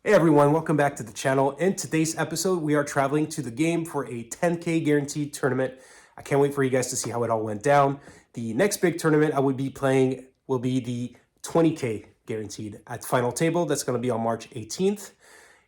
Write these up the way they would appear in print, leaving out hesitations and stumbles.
Hey everyone, welcome back to the channel. In today's episode, we are traveling to the game for a 10K guaranteed tournament. I can't wait for you guys to see how it all went down. The next big tournament I would be playing will be the 20K guaranteed at Final Table. That's going to be on March 18th.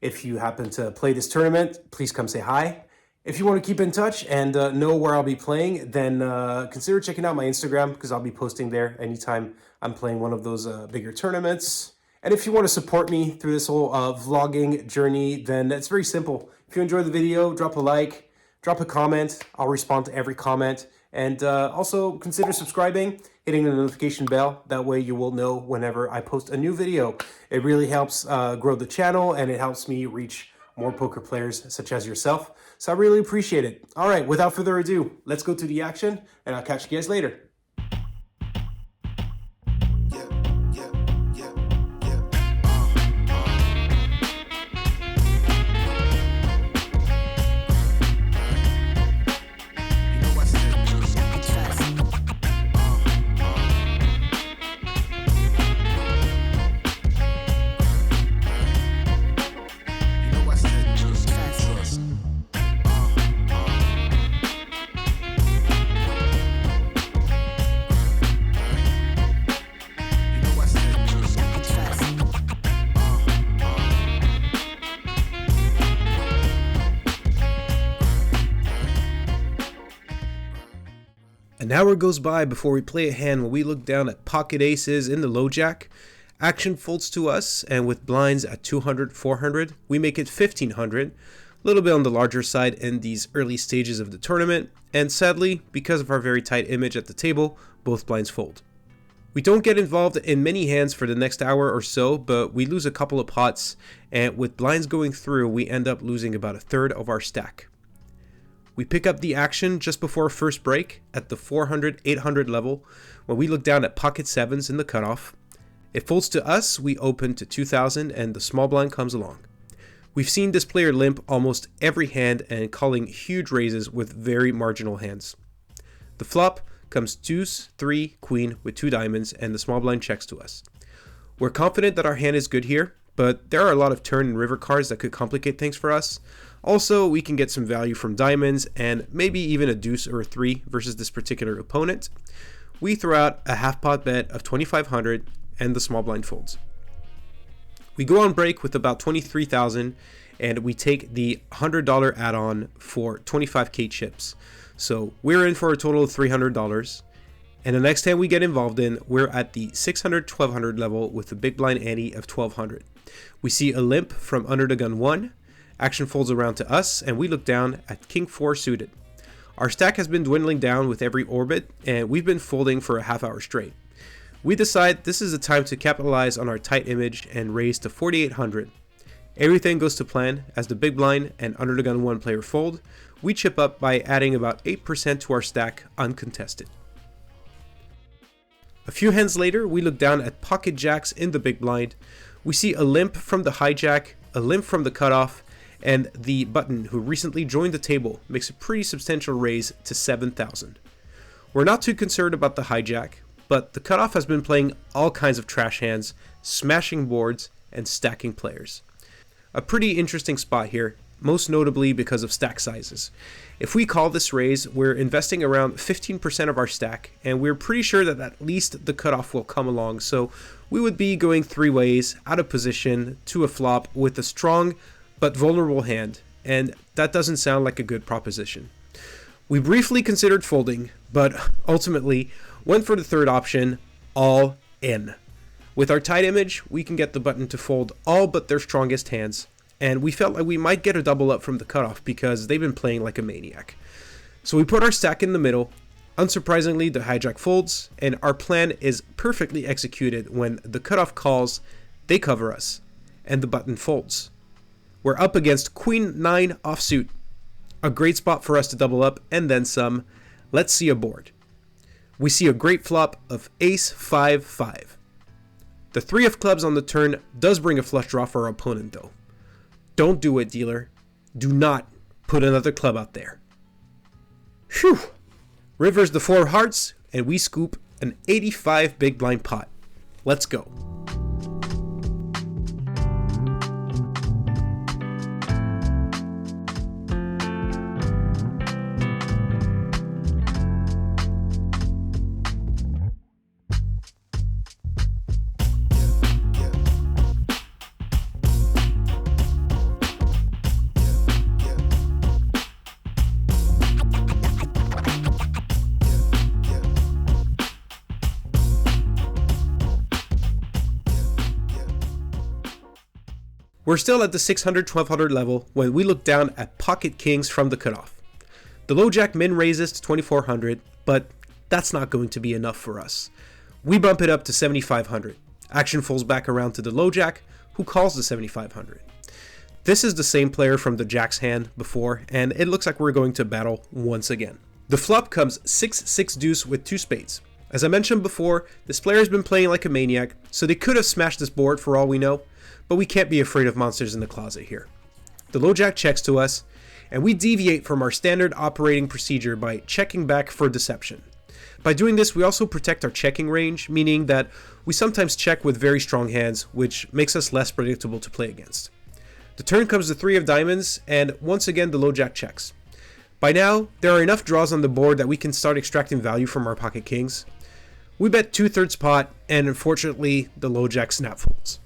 If you happen to play this tournament, please come say hi. If you want to keep in touch and know where I'll be playing, then consider checking out my Instagram because I'll be posting there anytime I'm playing one of those bigger tournaments. And if you want to support me through this whole vlogging journey, then it's very simple. If you enjoy the video, drop a like, drop a comment. I'll respond to every comment. And also consider subscribing, hitting the notification bell. That way you will know whenever I post a new video. It really helps grow the channel and it helps me reach more poker players such as yourself. So I really appreciate it. All right, without further ado, let's go to the action and I'll catch you guys later. An hour goes by before we play a hand when we look down at pocket aces in the low jack. Action folds to us, and with blinds at 200, 400, we make it 1500, a little bit on the larger side in these early stages of the tournament, and sadly, because of our very tight image at the table, both blinds fold. We don't get involved in many hands for the next hour or so, but we lose a couple of pots, and with blinds going through, we end up losing about a third of our stack. We pick up the action just before first break at the 400, 800 level when we look down at pocket sevens in the cutoff. It folds to us, we open to 2000 and the small blind comes along. We've seen this player limp almost every hand and calling huge raises with very marginal hands. The flop comes deuce, 3, queen with 2 diamonds and the small blind checks to us. We're confident that our hand is good here, but there are a lot of turn and river cards that could complicate things for us. Also, we can get some value from diamonds and maybe even a deuce or a 3 versus this particular opponent. We throw out a half pot bet of 2500 and the small blind folds. We go on break with about 23,000 and we take the $100 add-on for 25k chips. So we're in for a total of $300. And the next hand we get involved in, we're at the 600, 1200 level with the big blind ante of 1200. We see a limp from under the gun 1. Action folds around to us and we look down at king 4 suited. Our stack has been dwindling down with every orbit and we've been folding for a half hour straight. We decide this is the time to capitalize on our tight image and raise to 4800. Everything goes to plan as the big blind and under the gun 1 player fold. We chip up by adding about 8% to our stack uncontested. A few hands later we look down at pocket jacks in the big blind. We see a limp from the hijack, a limp from the cutoff, and the button, who recently joined the table, makes a pretty substantial raise to 7,000. We're not too concerned about the hijack, but the cutoff has been playing all kinds of trash hands, smashing boards, and stacking players. A pretty interesting spot here, most notably because of stack sizes. If we call this raise, we're investing around 15% of our stack, and we're pretty sure that at least the cutoff will come along, so we would be going 3 ways, out of position, to a flop with a strong but vulnerable hand, and that doesn't sound like a good proposition. We briefly considered folding, but ultimately went for the third option, all in. With our tight image, we can get the button to fold all but their strongest hands, and we felt like we might get a double up from the cutoff because they've been playing like a maniac. So we put our stack in the middle. Unsurprisingly, the hijack folds, and our plan is perfectly executed when the cutoff calls, they cover us, and the button folds. We're up against queen 9 offsuit, a great spot for us to double up and then some. Let's see a board. We see a great flop of ace 5, 5. The 3 of clubs on the turn does bring a flush draw for our opponent though. Don't do it, dealer. Do not put another club out there. Whew. Rivers the 4 of hearts and we scoop an 85 big blind pot. Let's go. We're still at the 600-1200 level when we look down at pocket kings from the cutoff. The low jack min raises to 2400, but that's not going to be enough for us. We bump it up to 7500. Action falls back around to the low jack, who calls the 7500. This is the same player from the jack's hand before, and it looks like we're going to battle once again. The flop comes 6-6 deuce with 2 spades. As I mentioned before, this player has been playing like a maniac, so they could have smashed this board for all we know, but we can't be afraid of monsters in the closet here. The low jack checks to us, and we deviate from our standard operating procedure by checking back for deception. By doing this, we also protect our checking range, meaning that we sometimes check with very strong hands, which makes us less predictable to play against. The turn comes the 3 of diamonds, and once again the low jack checks. By now, there are enough draws on the board that we can start extracting value from our pocket kings. We bet 2/3 pot, and unfortunately, the low jack snap folds.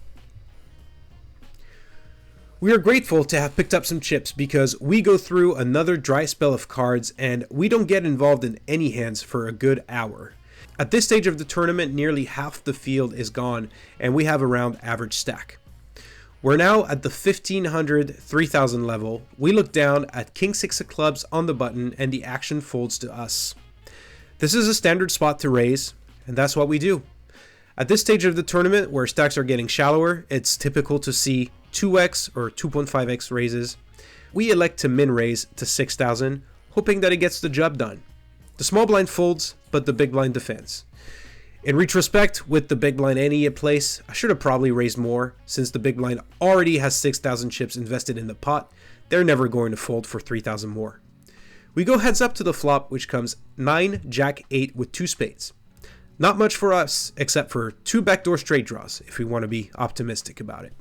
We are grateful to have picked up some chips because we go through another dry spell of cards and we don't get involved in any hands for a good hour. At this stage of the tournament, nearly half the field is gone and we have around average stack. We're now at the 1500-3000 level. We look down at King 6 of clubs on the button and the action folds to us. This is a standard spot to raise, and that's what we do. At this stage of the tournament where stacks are getting shallower, it's typical to see 2x or 2.5x raises. We elect to min raise to 6000, hoping that it gets the job done. The small blind folds, but the big blind defends. In retrospect, with the big blind ante in place, I should have probably raised more, since the big blind already has 6,000 chips invested in the pot. They're never going to fold for 3,000 more. We go heads up to the flop, which comes 9 jack 8 with 2 spades. Not much for us, except for 2 backdoor straight draws, if we want to be optimistic about it.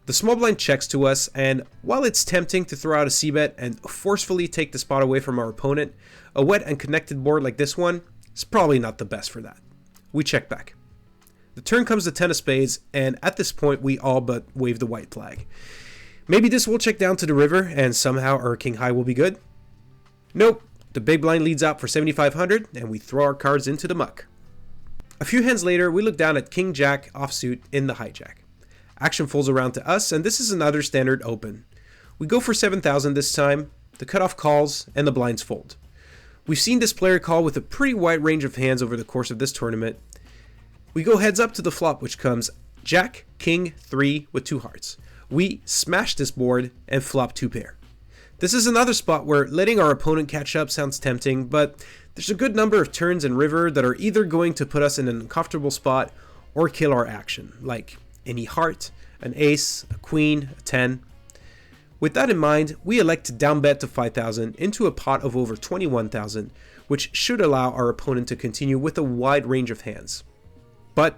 The small blind checks to us, and while it's tempting to throw out a c-bet and forcefully take the spot away from our opponent, a wet and connected board like this one is probably not the best for that. We check back. The turn comes the 10 of spades, and at this point we all but wave the white flag. Maybe this will check down to the river and somehow our king high will be good? Nope, the big blind leads out for 7,500 and we throw our cards into the muck. A few hands later, we look down at king jack offsuit in the hijack. Action folds around to us, and this is another standard open. We go for 7,000 this time, the cutoff calls, and the blinds fold. We've seen this player call with a pretty wide range of hands over the course of this tournament. We go heads up to the flop, which comes jack, king, 3 with 2 hearts. We smash this board and flop 2 pair. This is another spot where letting our opponent catch up sounds tempting, but there's a good number of turns in river that are either going to put us in an uncomfortable spot or kill our action, like any heart, an ace, a queen, a 10. With that in mind, we elect to down bet to 5,000 into a pot of over 21,000, which should allow our opponent to continue with a wide range of hands. But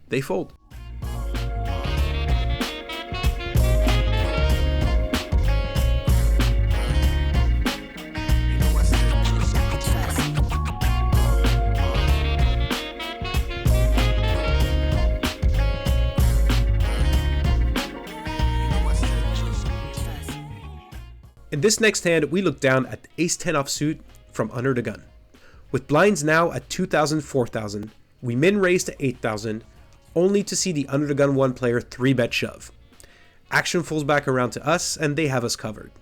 they fold. In this next hand, we look down at the ace-10 offsuit from under the gun. With blinds now at 2,000, 4,000, we min raise to 8,000, only to see the under the gun 1 player 3-bet shove. Action falls back around to us, and they have us covered.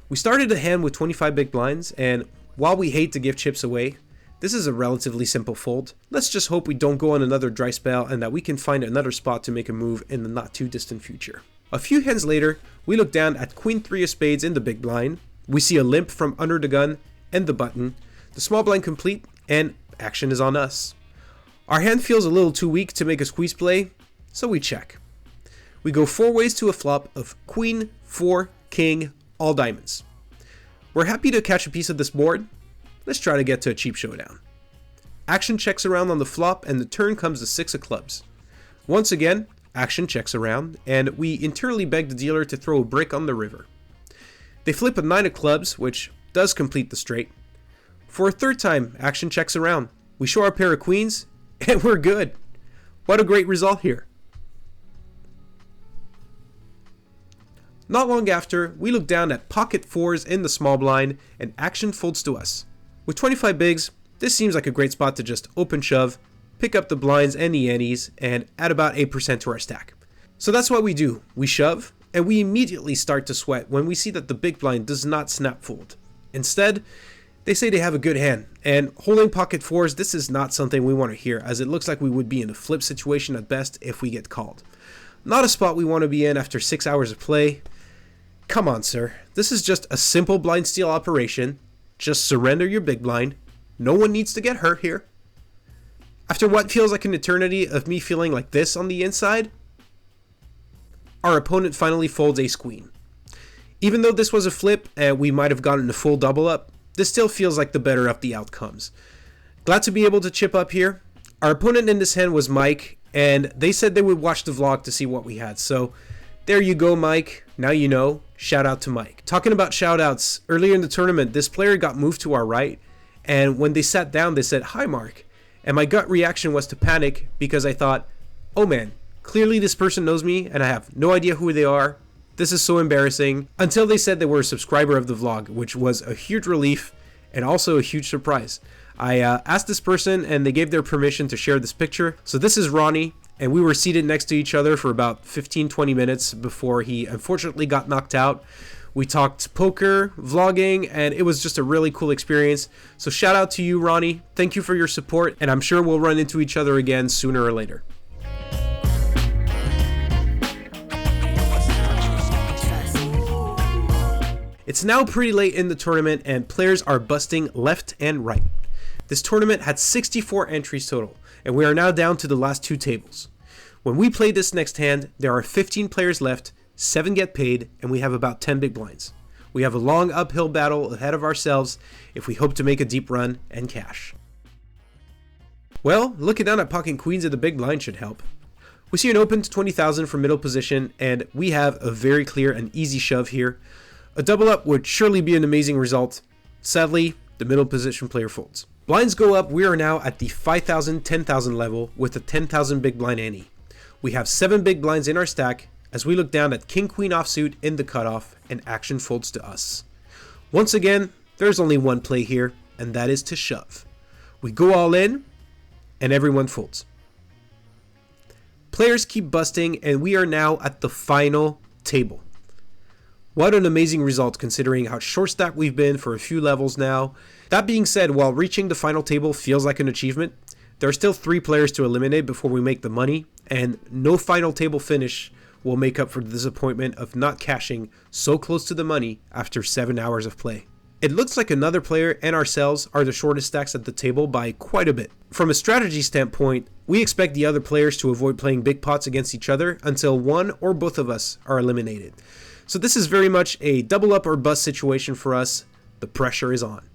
We started the hand with 25 big blinds, and while we hate to give chips away, this is a relatively simple fold. Let's just hope we don't go on another dry spell and that we can find another spot to make a move in the not too distant future. A few hands later, we look down at queen 3 of spades in the big blind. We see a limp from under the gun and the button, the small blind complete, and action is on us. Our hand feels a little too weak to make a squeeze play, so we check. We go 4 ways to a flop of queen, 4, king, all diamonds. We're happy to catch a piece of this board. Let's try to get to a cheap showdown. Action checks around on the flop, and the turn comes the 6 of clubs. Once again, action checks around, and we internally beg the dealer to throw a brick on the river. They flip a 9 of clubs, which does complete the straight. For a third time, action checks around. We show our pair of queens, and we're good. What a great result here. Not long after, we look down at pocket 4s in the small blind, and action folds to us. With 25 bigs, this seems like a great spot to just open shove, pick up the blinds and the antes, and add about 8% to our stack. So that's what we do. We shove, and we immediately start to sweat when we see that the big blind does not snap fold. Instead, they say they have a good hand, and holding pocket fours, this is not something we want to hear, as it looks like we would be in a flip situation at best if we get called. Not a spot we want to be in after 6 hours of play. Come on, sir. This is just a simple blind steal operation. Just surrender your big blind. No one needs to get hurt here. After what feels like an eternity of me feeling like this on the inside, our opponent finally folds ace queen. Even though this was a flip and we might have gotten a full double up, this still feels like the better of the outcomes. Glad to be able to chip up here. Our opponent in this hand was Mike, and they said they would watch the vlog to see what we had. So there you go, Mike. Now you know. Shout out to Mike. Talking about shout outs, earlier in the tournament, this player got moved to our right, and when they sat down, they said, "Hi, Mark." And my gut reaction was to panic because I thought, oh man, clearly this person knows me and I have no idea who they are. This is so embarrassing, until they said they were a subscriber of the vlog, which was a huge relief and also a huge surprise. I asked this person and they gave their permission to share this picture. So this is Ronnie, and we were seated next to each other for about 15-20 minutes before he unfortunately got knocked out. We talked poker, vlogging, and it was just a really cool experience. So shout out to you, Ronnie. Thank you for your support, and I'm sure we'll run into each other again sooner or later. It's now pretty late in the tournament and players are busting left and right. This tournament had 64 entries total, and we are now down to the last 2 tables. When we play this next hand, there are 15 players left, 7 get paid, and we have about 10 big blinds. We have a long uphill battle ahead of ourselves if we hope to make a deep run and cash. Well, looking down at pocket queens of the big blind should help. We see an open to 20,000 for middle position, and we have a very clear and easy shove here. A double up would surely be an amazing result. Sadly, the middle position player folds. Blinds go up. We are now at the 5,000, 10,000 level with a 10,000 big blind ante. We have 7 big blinds in our stack as we look down at king queen offsuit in the cutoff, and action folds to us. Once again, there's only one play here, and that is to shove. We go all in and everyone folds. Players keep busting and we are now at the final table. What an amazing result considering how short stacked we've been for a few levels now. That being said, while reaching the final table feels like an achievement, there are still 3 players to eliminate before we make the money, and no final table finish will make up for the disappointment of not cashing so close to the money after 7 hours of play. It looks like another player and ourselves are the shortest stacks at the table by quite a bit. From a strategy standpoint, we expect the other players to avoid playing big pots against each other until one or both of us are eliminated. So this is very much a double up or bust situation for us. The pressure is on.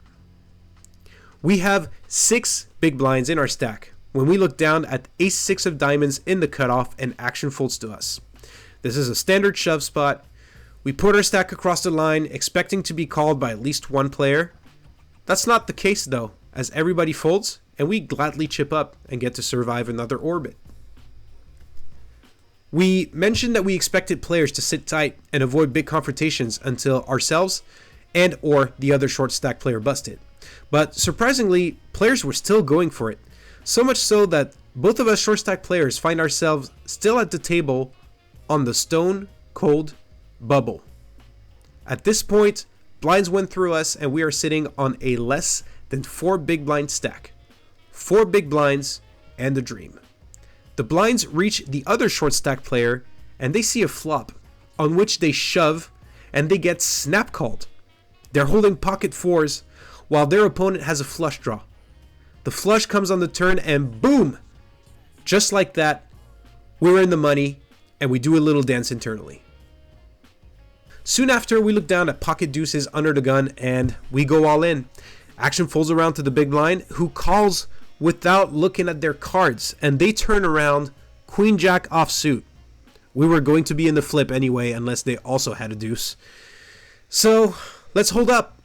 We have 6 big blinds in our stack when we look down at ace-6 of diamonds in the cutoff and action folds to us. This is a standard shove spot. We put our stack across the line expecting to be called by at least one player. That's not the case though, as everybody folds and we gladly chip up and get to survive another orbit. We mentioned that we expected players to sit tight and avoid big confrontations until ourselves and or the other short stack player busted. But surprisingly, players were still going for it. So much so that both of us short stack players find ourselves still at the table on the stone cold bubble. At this point, blinds went through us and we are sitting on a less than 4 big blind stack. 4 big blinds and the dream. The blinds reach the other short stack player and they see a flop on which they shove and they get snap called. They're holding pocket 4s while their opponent has a flush draw. The flush comes on the turn and boom! Just like that, we're in the money and we do a little dance internally. Soon after, we look down at pocket deuces under the gun and we go all in. Action folds around to the big blind who calls without looking at their cards, and they turn around queen jack offsuit. We were going to be in the flip anyway unless they also had a deuce. So let's hold up.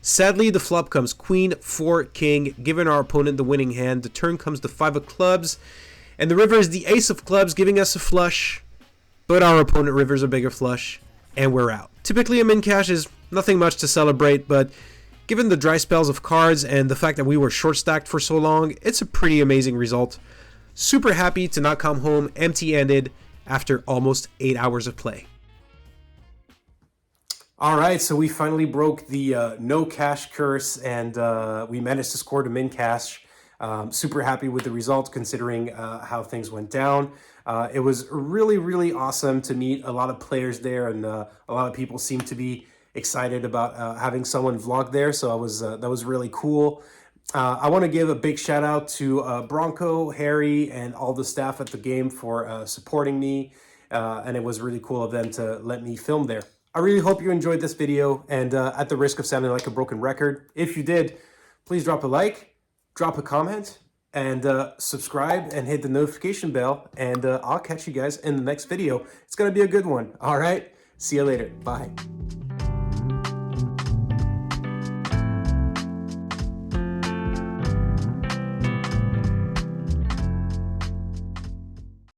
Sadly, the flop comes queen 4 king, giving our opponent the winning hand. The turn comes the 5 of clubs, and the river is the ace of clubs, giving us a flush, but our opponent rivers a bigger flush, and we're out. Typically a min cash is nothing much to celebrate, but given the dry spells of cards and the fact that we were short stacked for so long, it's a pretty amazing result. Super happy to not come home empty-handed after almost 8 hours of play. All right, so we finally broke the no cash curse, and we managed to score to min cash. Super happy with the result considering how things went down. It was really, really awesome to meet a lot of players there, and a lot of people seemed to be excited about having someone vlog there. So that was really cool. I want to give a big shout out to Bronco, Harry, and all the staff at the game for supporting me. And it was really cool of them to let me film there. I really hope you enjoyed this video, and at the risk of sounding like a broken record, if you did, please drop a like, drop a comment, and subscribe and hit the notification bell, and I'll catch you guys in the next video. It's going to be a good one. All right? See you later. Bye.